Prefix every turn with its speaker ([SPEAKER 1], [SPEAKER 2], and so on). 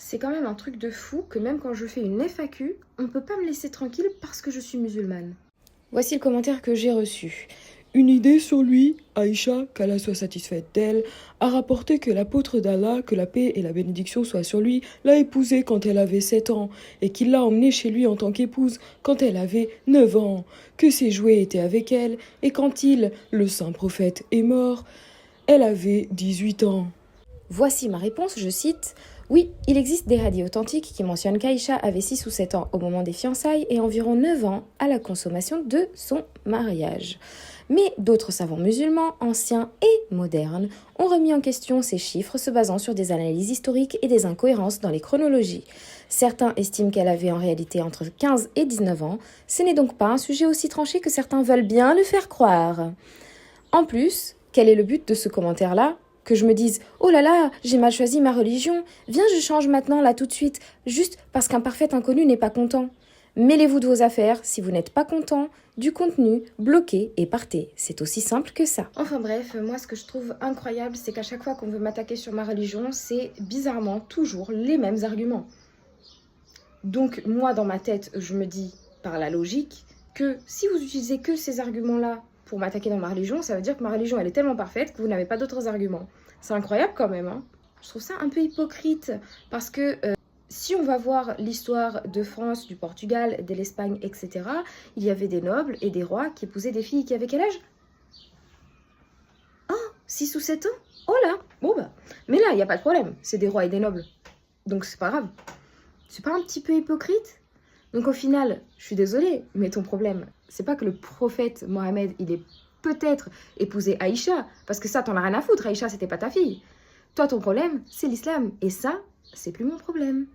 [SPEAKER 1] C'est quand même un truc de fou que même quand je fais une FAQ, on peut pas me laisser tranquille parce que je suis musulmane. Voici le commentaire que j'ai reçu.
[SPEAKER 2] Une idée sur lui, Aïcha, qu'Allah soit satisfaite d'elle, a rapporté que l'apôtre d'Allah, que la paix et la bénédiction soient sur lui, l'a épousée quand elle avait 7 ans, et qu'il l'a emmenée chez lui en tant qu'épouse quand elle avait 9 ans, que ses jouets étaient avec elle, et quand il, le saint prophète, est mort, elle avait 18 ans.
[SPEAKER 1] Voici ma réponse, je cite. Oui, il existe des hadiths authentiques qui mentionnent qu'Aïcha avait 6 ou 7 ans au moment des fiançailles et environ 9 ans à la consommation de son mariage. Mais d'autres savants musulmans, anciens et modernes, ont remis en question ces chiffres se basant sur des analyses historiques et des incohérences dans les chronologies. Certains estiment qu'elle avait en réalité entre 15 et 19 ans, ce n'est donc pas un sujet aussi tranché que certains veulent bien le faire croire. En plus, quel est le but de ce commentaire-là ? Que je me dise « Oh là là, j'ai mal choisi ma religion, viens je change maintenant là tout de suite, juste parce qu'un parfait inconnu n'est pas content. » Mêlez-vous de vos affaires, si vous n'êtes pas content, du contenu, bloquez et partez. C'est aussi simple que ça. Enfin bref, moi ce que je trouve incroyable, c'est qu'à chaque fois qu'on veut m'attaquer sur ma religion, c'est bizarrement toujours les mêmes arguments. Donc moi dans ma tête, je me dis par la logique que si vous utilisez que ces arguments-là pour m'attaquer dans ma religion, ça veut dire que ma religion elle est tellement parfaite que vous n'avez pas d'autres arguments. C'est incroyable quand même, hein. Je trouve ça un peu hypocrite parce que si on va voir l'histoire de France, du Portugal, de l'Espagne, etc., il y avait des nobles et des rois qui épousaient des filles qui avaient quel âge? Oh, 6 ou 7 ans? Oh là, bon bah. Mais là, il n'y a pas de problème, c'est des rois et des nobles. Donc c'est pas grave. C'est pas un petit peu hypocrite? Donc au final, je suis désolée, mais ton problème, c'est pas que le prophète Mohammed, il est peut-être épousé Aïcha, parce que ça, t'en as rien à foutre, Aïcha, c'était pas ta fille. Toi, ton problème, c'est l'islam, et ça, c'est plus mon problème.